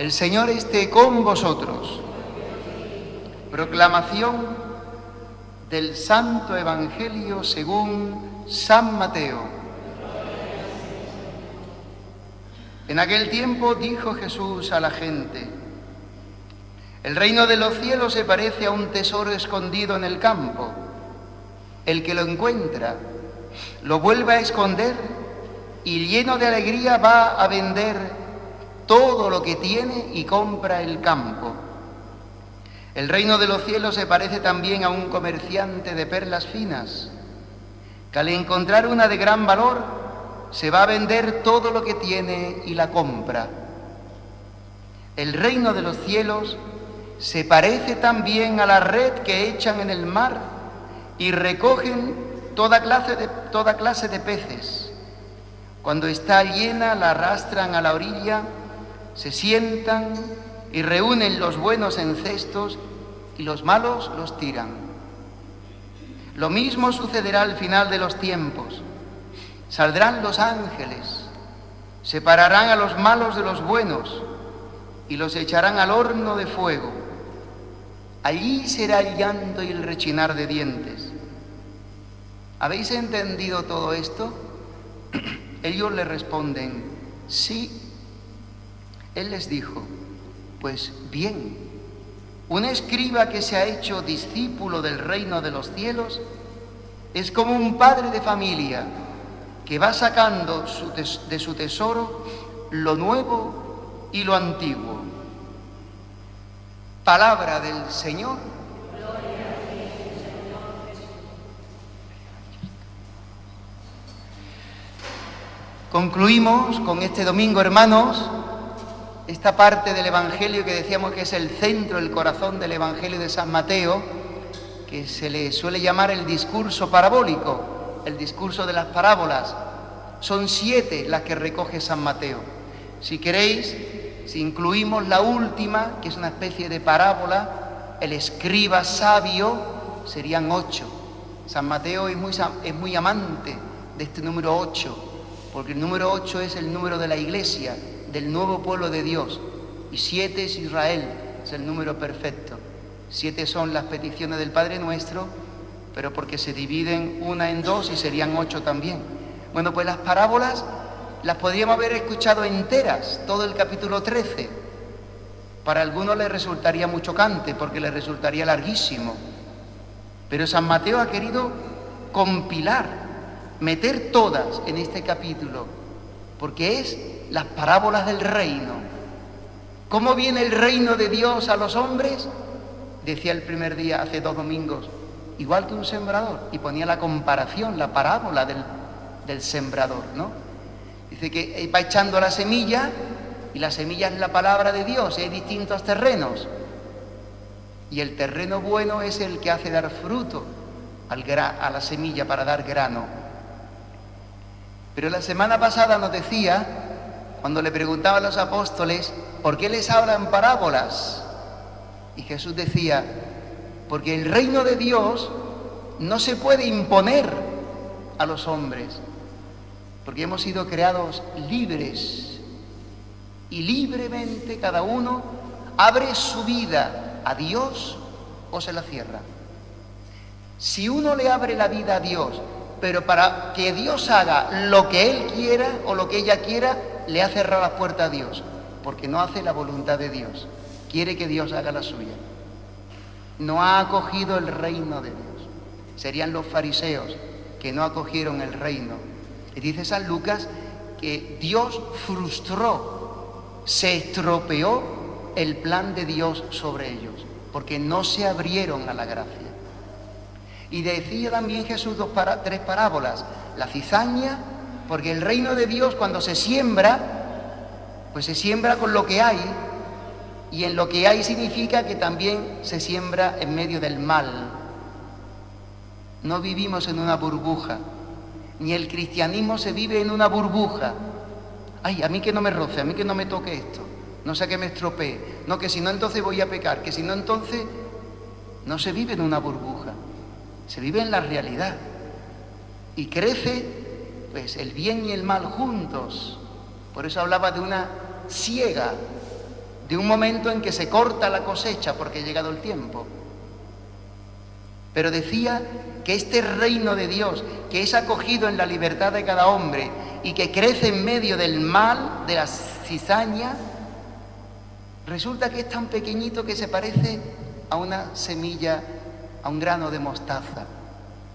El Señor esté con vosotros. Proclamación del Santo Evangelio según San Mateo. En aquel tiempo dijo Jesús a la gente: el reino de los cielos se parece a un tesoro escondido en el campo. El que lo encuentra lo vuelve a esconder y lleno de alegría va a vender todo lo que tiene y compra el campo. El reino de los cielos se parece también a un comerciante de perlas finas, que al encontrar una de gran valor se va a vender todo lo que tiene y la compra. El reino de los cielos se parece también a la red que echan en el mar y recogen toda clase de peces. Cuando está llena la arrastran a la orilla, se sientan y reúnen los buenos en cestos y los malos los tiran. Lo mismo sucederá al final de los tiempos. Saldrán los ángeles, separarán a los malos de los buenos y los echarán al horno de fuego. Allí será el llanto y el rechinar de dientes. ¿Habéis entendido todo esto? Ellos le responden: sí. Él les dijo: pues bien, un escriba que se ha hecho discípulo del reino de los cielos es como un padre de familia que va sacando de su tesoro lo nuevo y lo antiguo. Palabra del Señor. Concluimos con este domingo, hermanos, esta parte del Evangelio que decíamos que es el centro, el corazón del Evangelio de San Mateo, que se le suele llamar el discurso parabólico, el discurso de las parábolas. Son 7 las que recoge San Mateo. Si queréis, si incluimos la última, que es una especie de parábola, el escriba sabio, serían 8. San Mateo es muy amante de este número 8, porque el número 8 es el número de la Iglesia, del nuevo pueblo de Dios, y 7 es Israel, es el número perfecto. 7 son las peticiones del Padre Nuestro, pero porque se dividen una en 2 y serían 8 también. Bueno, pues las parábolas las podríamos haber escuchado enteras, todo el capítulo 13. Para algunos les resultaría muy chocante, porque les resultaría larguísimo. Pero San Mateo ha querido compilar, meter todas en este capítulo, porque es las parábolas del reino. ¿Cómo viene el reino de Dios a los hombres? Decía el primer día, hace 2 domingos, igual que un sembrador, y ponía la comparación, la parábola del sembrador, ¿no? Dice que va echando la semilla, y la semilla es la palabra de Dios, y hay distintos terrenos. Y el terreno bueno es el que hace dar fruto a la semilla para dar grano. Pero la semana pasada nos decía, cuando le preguntaban a los apóstoles, ¿por qué les hablan parábolas? Y Jesús decía: porque el reino de Dios no se puede imponer a los hombres, porque hemos sido creados libres, y libremente cada uno abre su vida a Dios o se la cierra. Si uno le abre la vida a Dios, pero para que Dios haga lo que Él quiera o lo que ella quiera, le ha cerrado la puerta a Dios, porque no hace la voluntad de Dios, quiere que Dios haga la suya. No ha acogido el reino de Dios. Serían los fariseos que no acogieron el reino. Y dice San Lucas que Dios frustró, se estropeó el plan de Dios sobre ellos, porque no se abrieron a la gracia. Y decía también Jesús 3 parábolas. La cizaña, porque el reino de Dios cuando se siembra, pues se siembra con lo que hay, y en lo que hay significa que también se siembra en medio del mal. No vivimos en una burbuja, ni el cristianismo se vive en una burbuja. Ay, a mí que no me roce, a mí que no me toque esto, no sea que me estropee, no, que si no entonces voy a pecar, que si no entonces... No se vive en una burbuja, se vive en la realidad. Y crece, pues, el bien y el mal juntos. Por eso hablaba de una siega de un momento en que se corta la cosecha porque ha llegado el tiempo. Pero decía que este reino de Dios, que es acogido en la libertad de cada hombre y que crece en medio del mal, de la cizaña, resulta que es tan pequeñito que se parece a una semilla, a un grano de mostaza,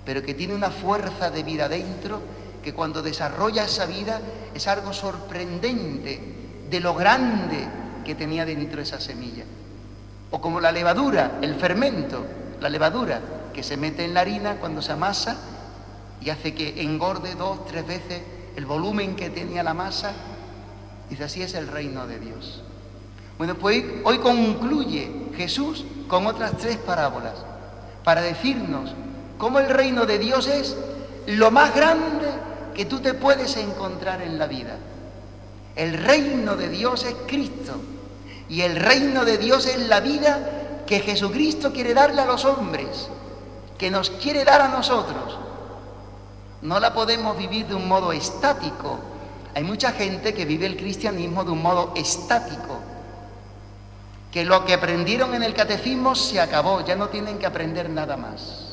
pero que tiene una fuerza de vida dentro, que cuando desarrolla esa vida es algo sorprendente de lo grande que tenía dentro esa semilla. O como la levadura, el fermento, la levadura que se mete en la harina cuando se amasa y hace que engorde 2, 3 veces el volumen que tenía la masa. Dice, así es el reino de Dios. Bueno, pues hoy concluye Jesús con otras 3 parábolas para decirnos cómo el reino de Dios es lo más grande que tú te puedes encontrar en la vida. El reino de Dios es Cristo y el reino de Dios es la vida que Jesucristo quiere darle a los hombres, que nos quiere dar a nosotros. No la podemos vivir de un modo estático. Hay mucha gente que vive el cristianismo de un modo estático, que lo que aprendieron en el catecismo se acabó, ya no tienen que aprender nada más.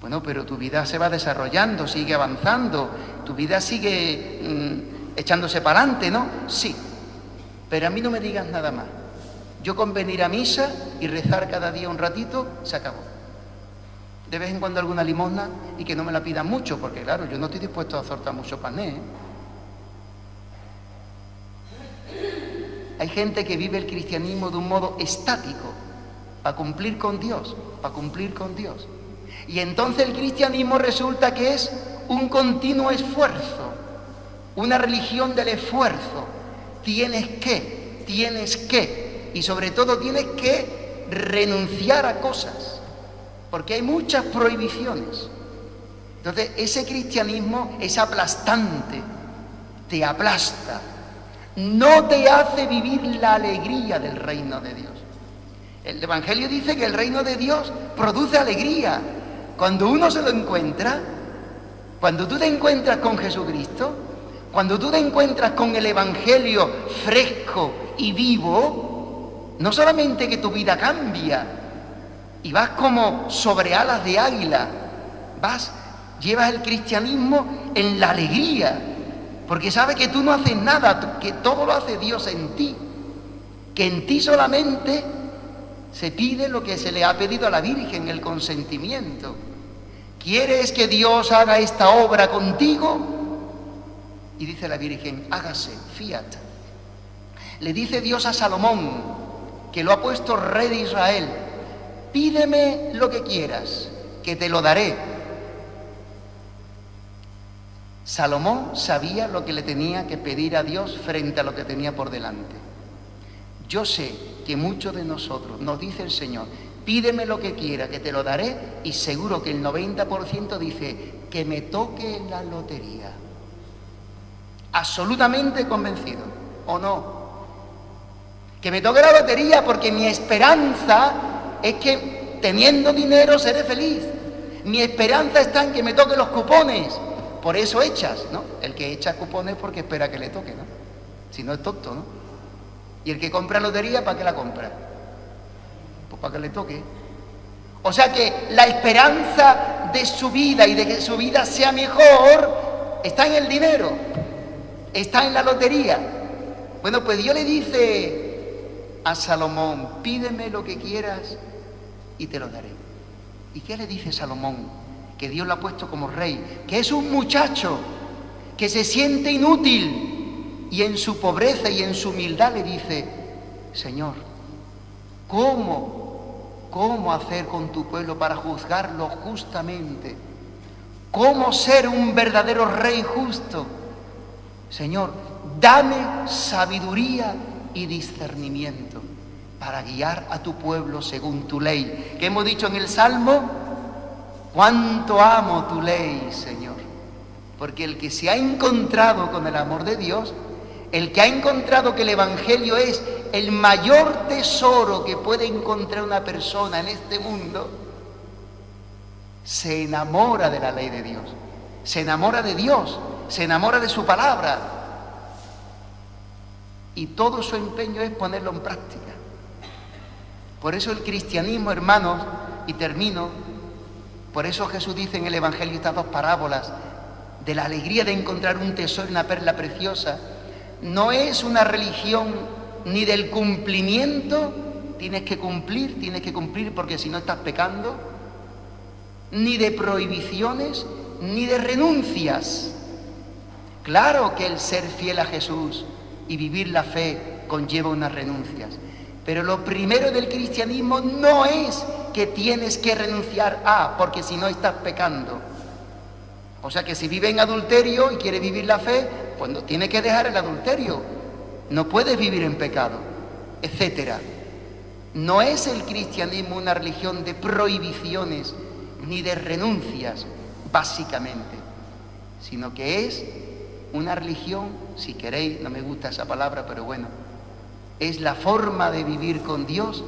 Bueno, pero tu vida se va desarrollando, sigue avanzando, tu vida sigue echándose para adelante, ¿no? Sí, pero a mí no me digas nada más. Yo con venir a misa y rezar cada día un ratito, se acabó. De vez en cuando alguna limosna y que no me la pidan mucho, porque claro, yo no estoy dispuesto a soltar mucho pané, ¿eh? Hay gente que vive el cristianismo de un modo estático, para cumplir con Dios, para cumplir con Dios. Y entonces el cristianismo resulta que es un continuo esfuerzo, una religión del esfuerzo. Tienes que, y sobre todo tienes que renunciar a cosas, porque hay muchas prohibiciones. Entonces ese cristianismo es aplastante, te aplasta, no te hace vivir la alegría del reino de Dios. El Evangelio dice que el reino de Dios produce alegría. Cuando uno se lo encuentra, cuando tú te encuentras con Jesucristo, cuando tú te encuentras con el Evangelio fresco y vivo, no solamente que tu vida cambia y vas como sobre alas de águila, llevas el cristianismo en la alegría, porque sabes que tú no haces nada, que todo lo hace Dios en ti, que en ti solamente se pide lo que se le ha pedido a la Virgen, el consentimiento. ¿Quieres que Dios haga esta obra contigo? Y dice la Virgen, hágase, fiat. Le dice Dios a Salomón, que lo ha puesto rey de Israel, pídeme lo que quieras, que te lo daré. Salomón sabía lo que le tenía que pedir a Dios frente a lo que tenía por delante. Yo sé que muchos de nosotros nos dice el Señor, pídeme lo que quiera, que te lo daré, y seguro que el 90% dice, que me toque la lotería. Absolutamente convencido, ¿o no? Que me toque la lotería porque mi esperanza es que teniendo dinero seré feliz. Mi esperanza está en que me toquen los cupones. Por eso echas, ¿no? El que echa cupones porque espera que le toque, ¿no? Si no es tonto, ¿no? Y el que compra lotería, ¿para qué la compra? Pues para que le toque. O sea que la esperanza de su vida y de que su vida sea mejor está en el dinero, está en la lotería. Bueno, pues Dios le dice a Salomón, pídeme lo que quieras y te lo daré. ¿Y qué le dice Salomón? Que Dios lo ha puesto como rey, que es un muchacho que se siente inútil. Y en su pobreza y en su humildad le dice, Señor, ¿cómo hacer con tu pueblo para juzgarlo justamente? ¿Cómo ser un verdadero rey justo? Señor, dame sabiduría y discernimiento para guiar a tu pueblo según tu ley. Que hemos dicho en el Salmo, cuánto amo tu ley, Señor. Porque el que se ha encontrado con el amor de Dios, el que ha encontrado que el Evangelio es el mayor tesoro que puede encontrar una persona en este mundo, se enamora de la ley de Dios, se enamora de Dios, se enamora de su palabra. y todo su empeño es ponerlo en práctica. Por eso el cristianismo, hermanos, y termino, por eso Jesús dice en el Evangelio estas dos parábolas de la alegría de encontrar un tesoro y una perla preciosa, no es una religión ni del cumplimiento, tienes que cumplir porque si no estás pecando, ni de prohibiciones, ni de renuncias. Claro que el ser fiel a Jesús y vivir la fe conlleva unas renuncias, pero lo primero del cristianismo no es que tienes que renunciar a, porque si no estás pecando. O sea que si vive en adulterio y quiere vivir la fe, pues no, tiene que dejar el adulterio, no puedes vivir en pecado, etcétera. No es el cristianismo una religión de prohibiciones ni de renuncias, básicamente, sino que es una religión, si queréis, no me gusta esa palabra, pero bueno, es la forma de vivir con Dios,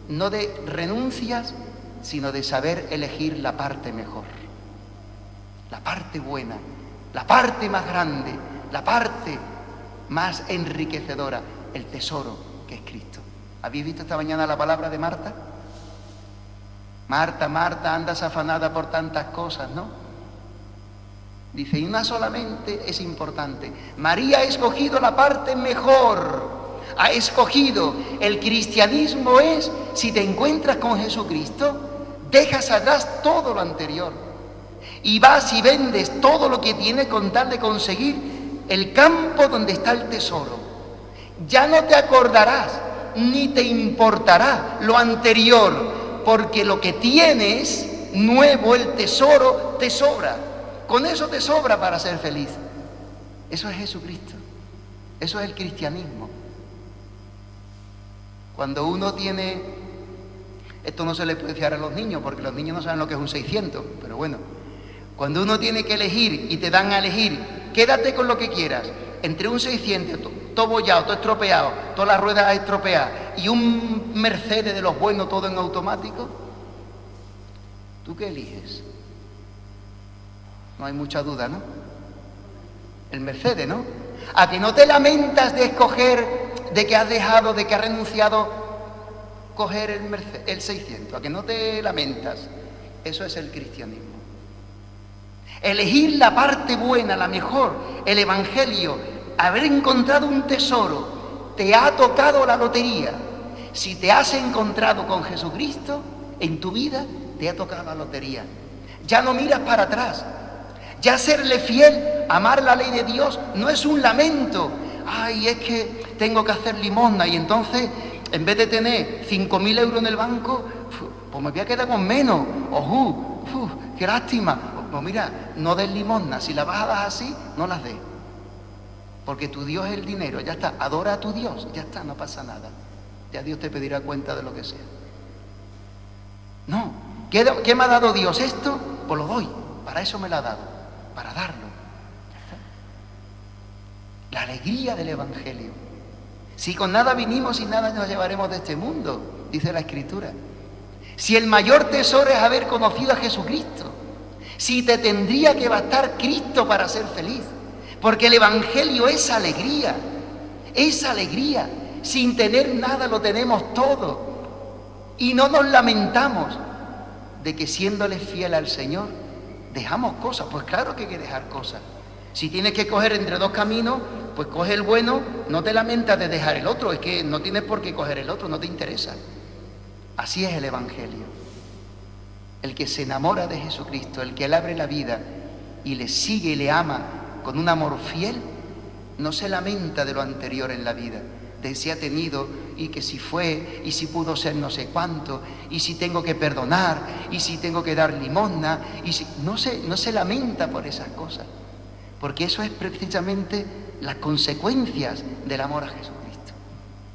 no de renuncias, sino de saber elegir la parte mejor, la parte buena, la parte más grande, la parte más enriquecedora, el tesoro que es Cristo. ¿Habéis visto esta mañana la palabra de Marta? Marta, Marta, andas afanada por tantas cosas, ¿no? Dice, y una solamente es importante. María ha escogido la parte mejor. Ha escogido. El cristianismo es, si te encuentras con Jesucristo, dejas atrás todo lo anterior. Y vas y vendes todo lo que tienes con tal de conseguir el campo donde está el tesoro. Ya no te acordarás, ni te importará lo anterior, porque lo que tienes nuevo, el tesoro, te sobra. Con eso te sobra para ser feliz. Eso es Jesucristo. Eso es el cristianismo. Cuando uno tiene... Esto no se le puede fiar a los niños, porque los niños no saben lo que es un 600, pero bueno. Cuando uno tiene que elegir y te dan a elegir, quédate con lo que quieras, entre un 600, todo bollado, todo estropeado, todas las ruedas estropeadas, y un Mercedes de los buenos, todo en automático, ¿tú qué eliges? No hay mucha duda, ¿no? El Mercedes, ¿no? A que no te lamentas de escoger, de que has dejado, de que has renunciado, coger el Mercedes, el 600, a que no te lamentas. Eso es el cristianismo. Elegir la parte buena, la mejor, el Evangelio, haber encontrado un tesoro, te ha tocado la lotería. Si te has encontrado con Jesucristo en tu vida, te ha tocado la lotería. Ya no miras para atrás. Ya serle fiel, amar la ley de Dios, no es un lamento. Ay, es que tengo que hacer limosna y entonces, en vez de tener 5.000 euros en el banco, pues me voy a quedar con menos. ¡Qué lástima! Pues mira, no des limosna. Si la vas a dar así, no las des. Porque tu Dios es el dinero, ya está. Adora a tu Dios, ya está, no pasa nada. Ya Dios te pedirá cuenta de lo que sea. No, ¿qué me ha dado Dios? Esto, pues lo doy. Para eso me lo ha dado. Para darlo. ¿Ya está? La alegría del Evangelio. Si con nada vinimos y nada nos llevaremos de este mundo, dice la Escritura. Si el mayor tesoro es haber conocido a Jesucristo, si te tendría que bastar Cristo para ser feliz, porque el Evangelio es alegría, sin tener nada lo tenemos todo, y no nos lamentamos de que siéndole fiel al Señor, dejamos cosas. Pues claro que hay que dejar cosas. Si tienes que coger entre dos caminos, pues coge el bueno, no te lamentas de dejar el otro, es que no tienes por qué coger el otro, no te interesa. Así es el Evangelio. El que se enamora de Jesucristo, el que le abre la vida y le sigue y le ama con un amor fiel, no se lamenta de lo anterior en la vida, de si ha tenido y que si fue y si pudo ser no sé cuánto, y si tengo que perdonar y si tengo que dar limosna, y si no se lamenta por esas cosas, porque eso es precisamente las consecuencias del amor a Jesucristo,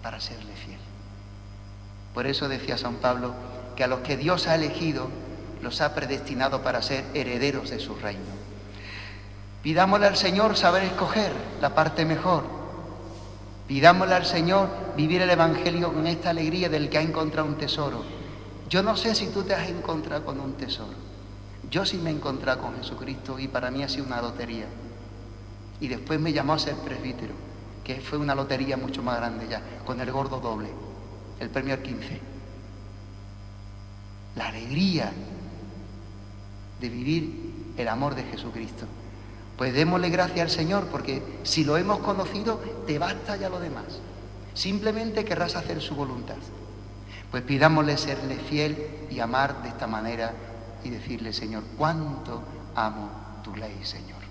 para serle fiel. Por eso decía San Pablo que a los que Dios ha elegido los ha predestinado para ser herederos de su reino. Pidámosle al Señor saber escoger la parte mejor. Pidámosle al Señor vivir el Evangelio con esta alegría del que ha encontrado un tesoro. Yo no sé si tú te has encontrado con un tesoro. Yo sí me he encontrado con Jesucristo y para mí ha sido una lotería. Y después me llamó a ser presbítero. que fue una lotería mucho más grande ya, con el gordo doble, el premio al 15. La alegría de vivir el amor de Jesucristo. Pues démosle gracias al Señor, porque si lo hemos conocido, te basta ya lo demás. Simplemente querrás hacer su voluntad. Pues pidámosle serle fiel y amar de esta manera y decirle, Señor, cuánto amo tu ley, Señor.